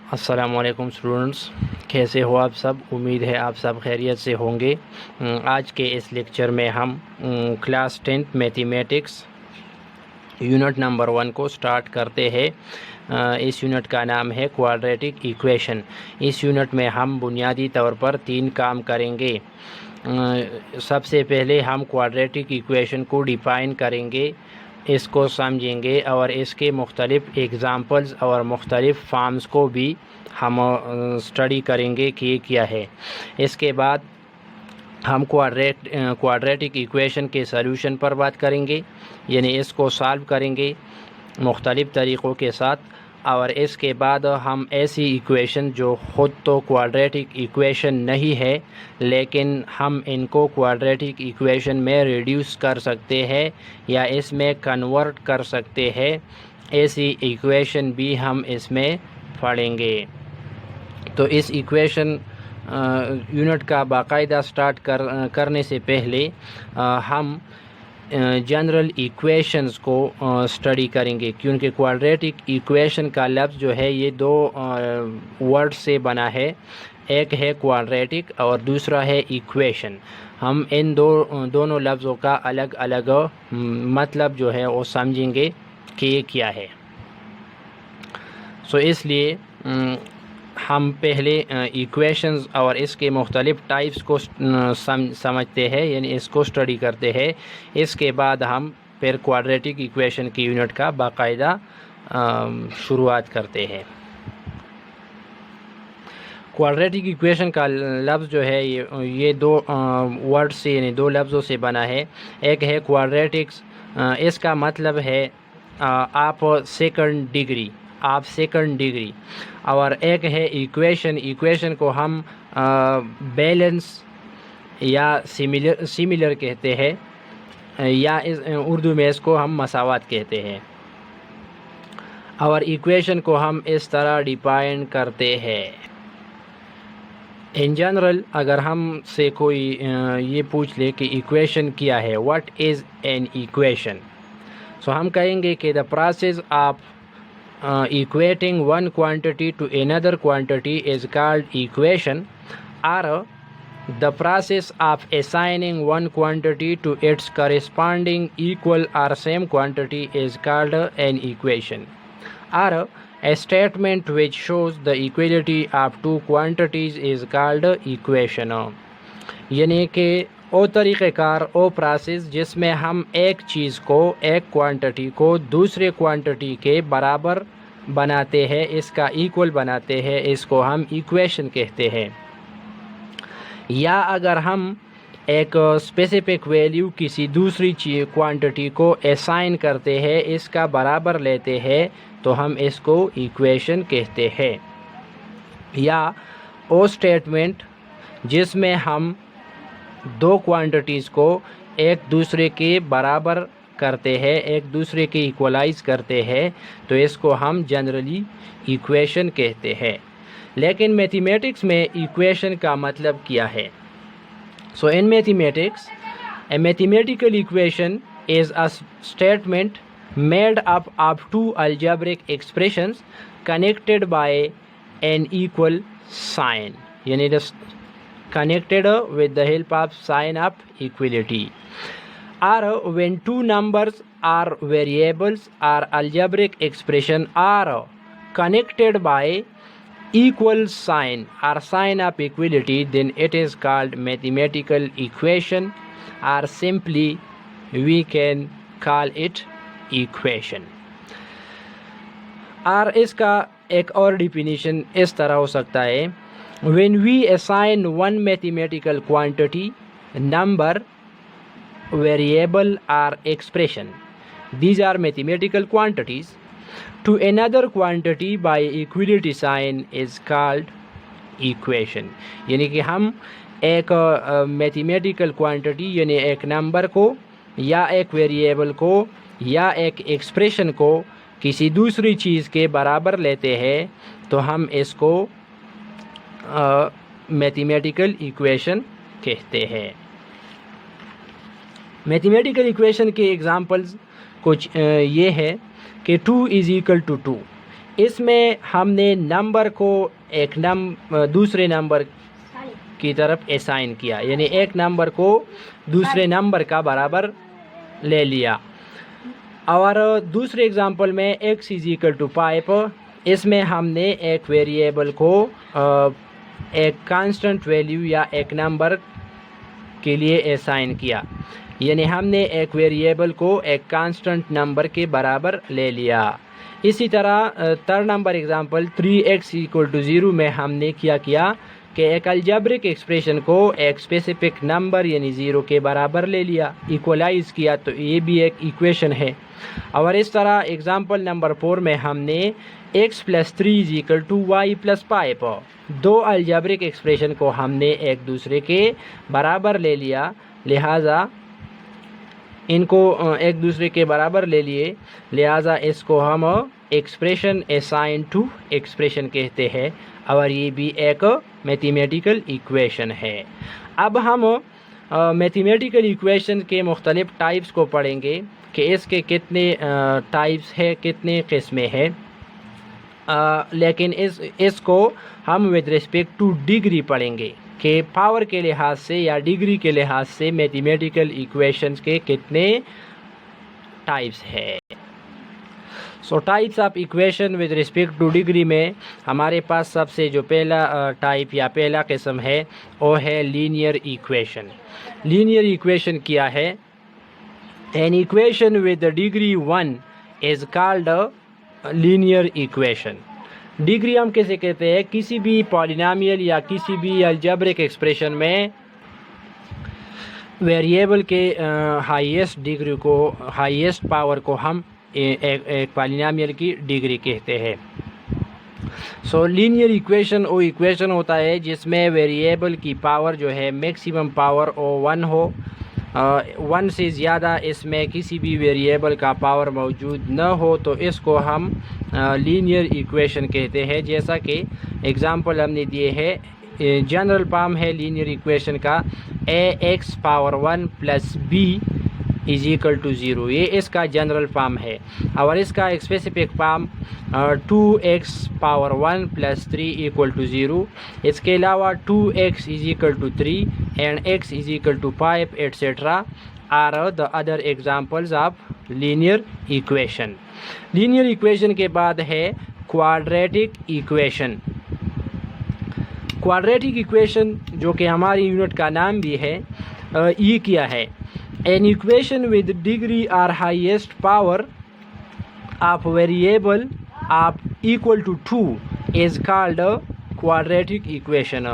अस्सलामुअलैकुम स्टूडेंट्स, कैसे हो आप सब। उम्मीद है आप सब खैरियत से होंगे। आज के इस लेक्चर में हम class 10th mathematics unit number 1 को स्टार्ट करते हैं। इस यूनिट का नाम है क्वाड्रेटिक इक्वेशन। इस यूनिट में हम बुनियादी तौर पर 3 काम करेंगे। सबसे पहले हम क्वाड्रेटिक इक्वेशन को डिफ़ाइन करेंगे, इसको समझेंगे और इसके मुख्तलिफ़ एग्ज़ाम्पल्स और मुख्तलिफ़ फॉर्म्स को भी हम स्टडी करेंगे कि ये क्या है। इसके बाद हम क्वाड्रेटिक इक्वेशन के सॉल्यूशन पर बात करेंगे, यानी इसको सॉल्व करेंगे मुख्तलिफ़ तरीक़ों के साथ। और इसके बाद हम ऐसी इक्वेशन जो ख़ुद तो क्वाड्रेटिक इक्वेशन नहीं है लेकिन हम इनको क्वाड्रेटिक इक्वेशन में रिड्यूस कर सकते हैं या इसमें कन्वर्ट कर सकते हैं, ऐसी इक्वेशन भी हम इसमें पढ़ेंगे। तो इस इक्वेशन यूनिट का बाकायदा स्टार्ट करने से पहले हम जनरल इक्वेशंस को स्टडी करेंगे, क्योंकि क्वाड्रेटिक इक्वेशन का लफ्ज़ जो है ये 2 वर्ड से बना है। एक है क्वाड्रेटिक और दूसरा है इक्वेशन। हम इन दोनों लफ्ज़ों का अलग अलग मतलब जो है वो समझेंगे कि ये क्या है। सो इसलिए हम पहले इक्वेशंस और इसके मुख्तलिफ़ टाइप्स को समझते हैं, यानी इसको स्टडी करते हैं। इसके बाद हम फिर क्वाड्रेटिक इक्वेशन की यूनिट का बाकायदा शुरुआत करते हैं। क्वाड्रेटिक इक्वेशन का लफ्ज़ जो है ये 2 वर्ड से यानी 2 लफ्ज़ों से बना है। एक है क्वाड्रेटिक्स, इसका मतलब है आप सेकंड डिग्री, और एक है इक्वेशन को हम बैलेंस या सिमिलर कहते हैं, या उर्दू में इसको हम मसावत कहते हैं। और इक्वेशन को हम इस तरह डिफाइन करते हैं। इन जनरल अगर हम से कोई ये पूछ ले कि इक्वेशन क्या है, व्हाट इज़ एन इक्वेशन, सो हम कहेंगे कि the process of equating one quantity to another quantity is called equation, or the process of assigning one quantity to its corresponding equal or same quantity is called an equation, or a statement which shows the equality of two quantities is called equation। यानी कि वो तरीक़ेकार, वो process जिसमें हम एक चीज़ को, एक quantity को दूसरे क्वांटिटी के बराबर बनाते हैं, इसका इक्वल बनाते हैं, इसको हम इक्वेशन कहते हैं। या अगर हम एक स्पेसिफिक वैल्यू किसी दूसरी क्वांटिटी को असाइन करते हैं, इसका बराबर लेते हैं, तो हम इसको इक्वेशन कहते हैं। या वो स्टेटमेंट जिसमें हम 2 क्वांटिटीज़ को एक दूसरे के बराबर करते हैं, एक दूसरे के इक्वलाइज करते हैं, तो इसको हम जनरली इक्वेशन कहते हैं। लेकिन मैथमेटिक्स में इक्वेशन का मतलब क्या है? So in mathematics a mathematical equation is a statement made up of 2 algebraic expressions connected by an equal sign, यानी connected with the help of sign of equality, or when 2 numbers or variables or algebraic expression are connected by equal sign or sign of equality, then it is called mathematical equation, or simply we can call it equation। और इसका एक और definition इस तरह हो सकता है: when we assign one mathematical quantity, number, variable or expression, these are mathematical quantities, to another quantity by equality sign is called equation। यानी कि हम एक मैथमेटिकल क्वांटिटी यानी एक नंबर को या एक वेरिएबल को या एक एक्सप्रेशन को किसी दूसरी चीज़ के बराबर लेते हैं, तो हम इसको मैथमेटिकल इक्वेशन कहते हैं। मैथमेटिकल इक्वेशन के एग्जांपल्स कुछ ये है कि 2 = 2, इसमें हमने नंबर को एक दूसरे नंबर की तरफ असाइन किया, यानी एक नंबर को दूसरे नंबर का बराबर ले लिया। और दूसरे एग्जांपल में x इज इक्वल टू 5, इसमें हमने एक वेरिएबल को एक कांस्टेंट वैल्यू या एक नंबर के लिए असाइन किया, यानी हमने एक वेरिएबल को एक कांस्टेंट नंबर के बराबर ले लिया। इसी तरह third number example 3x equal to 0 में हमने क्या किया कि एक अलजेब्रिक एक्सप्रेशन को एक स्पेसिफिक नंबर यानी 0 के बराबर ले लिया, इक्वलाइज किया, तो ये भी एक इक्वेशन है। और इस तरह एग्जांपल नंबर 4 में हमने x plus 3 is equal to y plus 5, दो अलजेब्रिक एक्सप्रेशन को हमने एक दूसरे के बराबर ले लिया, लिहाजा इनको एक दूसरे के बराबर ले लिए, लिहाजा इसको हम एक्सप्रेशन असाइन टू एक्सप्रेशन कहते हैं, और ये भी एक मैथमेटिकल इक्वेशन है। अब हम मैथमेटिकल इक्वेशन के मुख्तलिफ टाइप्स को पढ़ेंगे कि इसके कितने टाइप्स है, कितने किस्में हैं, लेकिन इसको हम विद रिस्पेक्ट टू डिग्री पढ़ेंगे कि पावर के लिहाज से या डिग्री के लिहाज से मैथमेटिकल इक्वेशंस के कितने टाइप्स है। सो types of equation with respect two degree में हमारे पास सबसे जो पहला टाइप या पहला किस्म है वो है लीनियर इक्वेशन। लीनियर इक्वेशन क्या है? An equation with degree 1 is called linear equation. Degree हम कैसे कहते हैं? किसी भी पॉलिनोमियल या किसी भी अलजेब्रिक एक्सप्रेशन में वेरिएबल के हाईएस्ट डिग्री को, हाईएस्ट पावर को हम एक पॉलिनोमियल की डिग्री कहते हैं। सो लीनियर इक्वेशन वो इक्वेशन होता है जिसमें वेरिएबल की पावर जो है मैक्सिमम पावर ओ 1 हो, 1 से ज़्यादा इसमें किसी भी वेरिएबल का पावर मौजूद न हो, तो इसको हम लीनियर इक्वेशन कहते हैं। जैसा कि एग्जांपल हमने दिए है, जनरल फॉर्म है लीनियर इक्वेशन का ax power 1 plus b is equal to 0, ये इसका जनरल फॉर्म है। और इसका एक specific form 2x power 1 plus 3 equal to 0, इसके अलावा 2x is equal to 3 and x is equal to 5 etcetera are the other examples of linear equation. Linear equation के बाद है क्वाड्रेटिक इक्वेशन। क्वाड्रेटिक इक्वेशन जो कि हमारी यूनिट का नाम भी है, ये क्या है? एन इक्वेशन विद डिग्री और highest power of variable of equal to 2 is called quadratic equation.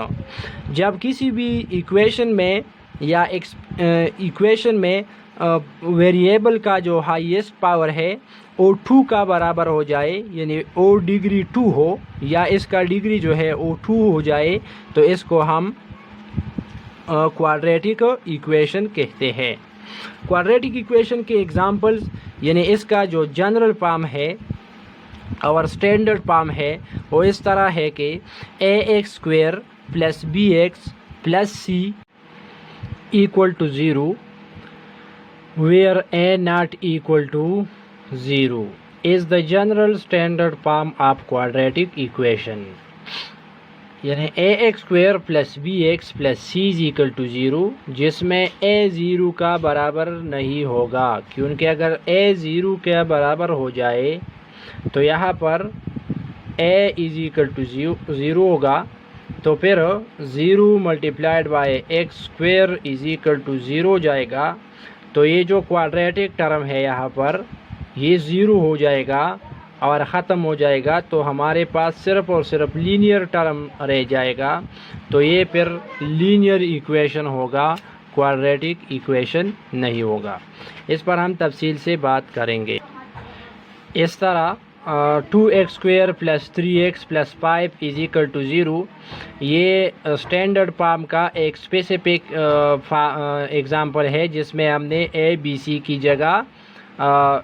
जब किसी भी इक्वेशन में या इक्वेशन में वेरिएबल का जो हाईएस्ट पावर है वो 2 का बराबर हो जाए, यानी ओ डिग्री 2 हो या इसका डिग्री जो है वो 2 हो जाए, तो इसको हम क्वाड्रेटिक इक्वेशन कहते हैं। क्वाड्रेटिक इक्वेशन के एग्जांपल्स, यानी इसका जो जनरल फॉर्म है और स्टैंडर्ड फॉर्म है वो इस तरह है कि ax square plus bx plus c equal to 0 where a not equal to 0 is the general standard form of quadratic equation। यानी ax square plus bx plus c is equal to 0, जिसमें a 0 का बराबर नहीं होगा, क्योंकि अगर a 0 के बराबर हो जाए तो यहाँ पर a इज इक्वल टू 0 होगा, तो फिर 0 multiplied by x square is equal to 0 हो जाएगा। तो ये जो क्वाड्रेटिक टर्म है यहाँ पर ये 0 हो जाएगा और ख़त्म हो जाएगा, तो हमारे पास सिर्फ और सिर्फ लीनियर टर्म रह जाएगा, तो ये फिर लीनियर इक्वेशन होगा, क्वाड्रेटिक इक्वेशन नहीं होगा। इस पर हम तफसील से बात करेंगे। इस तरह 2x square plus 3x plus 5 is equal to 0 ये स्टैंडर्ड फॉर्म का एक स्पेसिफिक एग्जांपल है, जिसमें हमने a b c की जगह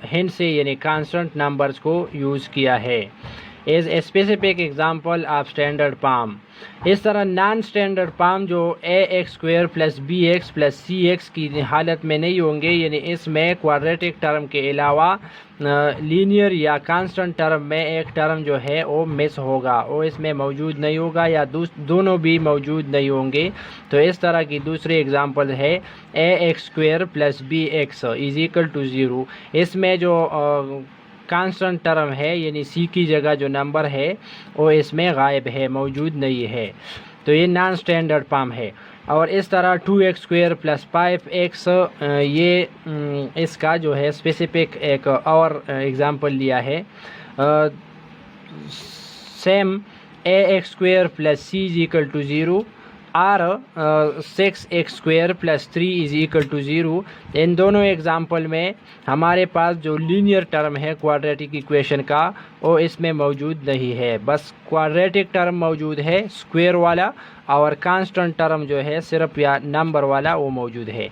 हिंट से यानी कांस्टेंट नंबर्स को यूज़ किया है। Is a specific example of standard form. इस तरह नॉन स्टैंडर्ड फॉर्म जो ax² + bx + cx की हालत में नहीं होंगे, यानी इसमें क्वाड्रेटिक टर्म के अलावा लीनियर या कांस्टेंट टर्म में एक टर्म जो है वो मिस होगा, वो इसमें मौजूद नहीं होगा या दोनों भी मौजूद नहीं होंगे। तो इस तरह की दूसरी एग्जांपल है ax² + bx = 0। इसमें जो कांस्टेंट टर्म है यानी सी की जगह जो नंबर है वो इसमें गायब है, मौजूद नहीं है। तो ये नॉन स्टैंडर्ड फॉर्म है। और इस तरह 2x² + 5x ये इसका जो है स्पेसिफिक एक और एग्जांपल लिया है। सेम ax² + c = 0 और 6x² + 3 = 0। इन दोनों एग्जाम्पल में हमारे पास जो लीनियर टर्म है क्वाड्रेटिक इक्वेशन का वो इसमें मौजूद नहीं है, बस क्वाड्रेटिक टर्म मौजूद है स्क्वायर वाला, और कांस्टेंट टर्म जो है सिर्फ या नंबर वाला वो मौजूद है।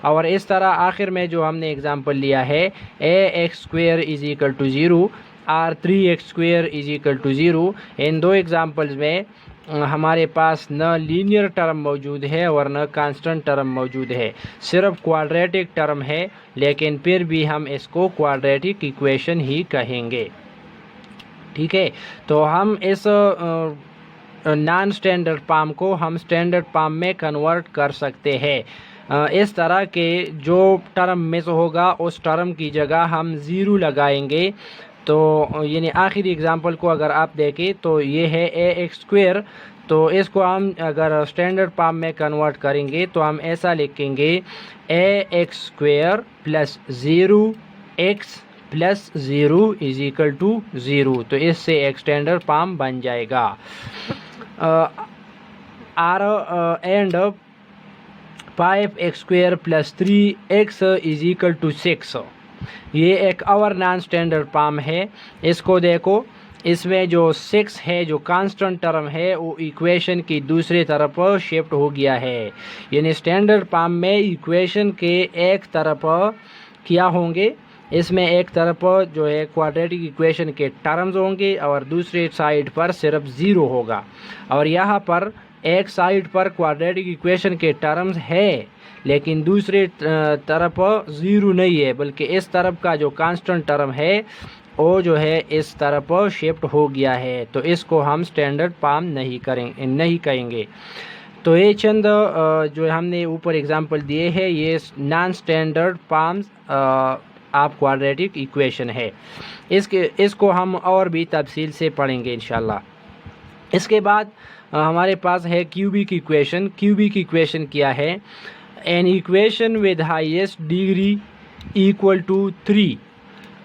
और इस तरह आखिर में जो हमने एग्जांपल लिया है ax² = 0 और 3x² = 0, इन दो एग्जांपल्स में हमारे पास न लीनियर टर्म मौजूद है और न कांस्टेंट टर्म मौजूद है, सिर्फ क्वाड्रेटिक टर्म है, लेकिन फिर भी हम इसको क्वाड्रेटिक इक्वेशन ही कहेंगे। ठीक है, तो हम इस नॉन स्टैंडर्ड फॉर्म को हम स्टैंडर्ड फॉर्म में कन्वर्ट कर सकते हैं। इस तरह के जो टर्म मिस होगा उस टर्म की जगह हम 0 लगाएंगे। तो यानी आखिरी एग्जांपल को अगर आप देखें तो ये है ax², तो इसको हम अगर स्टैंडर्ड फॉर्म में कन्वर्ट करेंगे तो हम ऐसा लिखेंगे ax² + 0x + 0 = 0। तो इससे एक स्टैंडर्ड फॉर्म बन जाएगा। एंड 5x² + 3x = 6, ये एक और नॉन स्टैंडर्ड फॉर्म है। इसको देखो, इसमें जो 6 है जो कांस्टेंट टर्म है वो इक्वेशन की दूसरी तरफ शिफ्ट हो गया है, यानी स्टैंडर्ड फॉर्म में इक्वेशन के एक तरफ क्या होंगे, इसमें एक तरफ जो है क्वाड्रेटिक इक्वेशन के टर्म्स होंगे और दूसरे साइड पर सिर्फ 0 होगा। और यहाँ पर एक साइड पर क्वाड्रेटिक इक्वेशन के टर्म्स है लेकिन दूसरे तरफ 0 नहीं है, बल्कि इस तरफ का जो कांस्टेंट टर्म है वो जो है इस तरफ शिफ्ट हो गया है। तो इसको हम स्टैंडर्ड फॉर्म नहीं कहेंगे। तो ये चंद जो हमने ऊपर एग्जांपल दिए हैं ये non standard forms of quadratic equation है। इसको हम और भी तफसील से पढ़ेंगे इंशाल्लाह। इसके बाद हमारे पास है क्यूबिक इक्वेशन। क्यूबिक इक्वेशन क्या है? An equation with highest degree equal to 3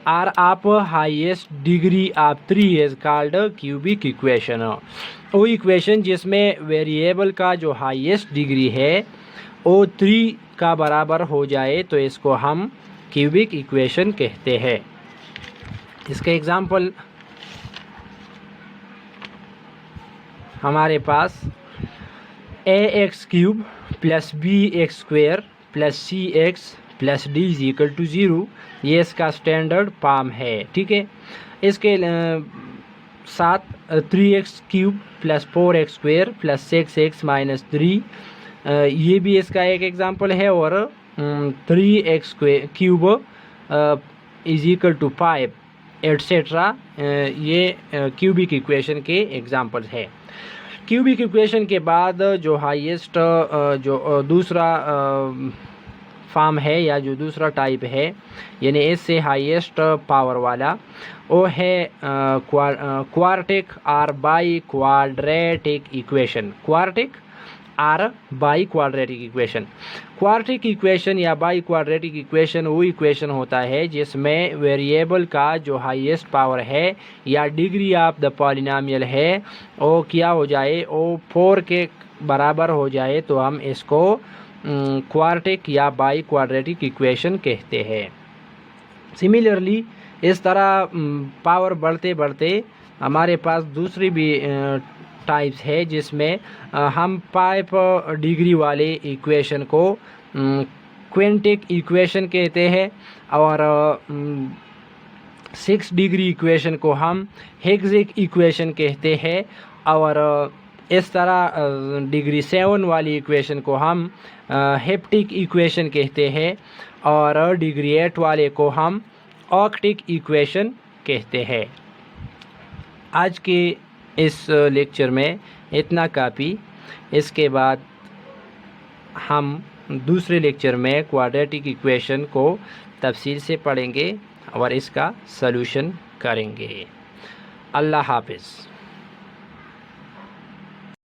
और आप highest degree of 3 is called cubic equation. वो इक्वेशन जिसमें वेरिएबल का जो हाईएस्ट डिग्री है वो 3 का बराबर हो जाए तो इसको हम क्यूबिक इक्वेशन कहते हैं। इसके एग्जांपल हमारे पास ax³ + bx² + cx + d = 0, ये इसका स्टैंडर्ड फॉर्म है। ठीक है, इसके साथ 3x³ + 4x² + 6x - 3 ये भी इसका एक एग्जांपल है, और 3x³ = 5 एट्सेट्रा ये क्यूबिक इक्वेशन के एग्जांपल्स है। क्यूबिक इक्वेशन के बाद जो हाईएस्ट जो दूसरा फॉर्म है या जो दूसरा टाइप है यानी इससे हाईएस्ट पावर वाला वो है क्वार्टिक और बाई क्वाड्रेटिक इक्वेशन। क्वार्टिक और by quadratic equation. Quartic equation या बाई क्वाड्रेटिक इक्वेशन वो इक्वेशन होता है जिसमें वेरिएबल का जो हाईएस्ट पावर है या डिग्री ऑफ द पॉलिनोमियल है वो क्या हो जाए, वो 4 के बराबर हो जाए तो हम इसको क्वार्टिक या बाई क्वाड्रेटिक इक्वेशन कहते हैं। सिमिलरली इस तरह पावर बढ़ते बढ़ते हमारे पास दूसरी भी टाइप्स है जिसमें हम 5 डिग्री वाले इक्वेशन को क्विंटिक इक्वेशन कहते हैं, और 6 डिग्री इक्वेशन को हम हेक्सिक इक्वेशन कहते हैं, और इस तरह डिग्री 7 वाली इक्वेशन को हम हेप्टिक इक्वेशन कहते हैं, और डिग्री 8 वाले को हम ऑक्टिक इक्वेशन कहते हैं। आज के इस लेक्चर में इतना काफ़ी। इसके बाद हम दूसरे लेक्चर में क्वाड्रेटिक इक्वेशन को तफसील से पढ़ेंगे और इसका सलूशन करेंगे। अल्लाह हाफ़िज़।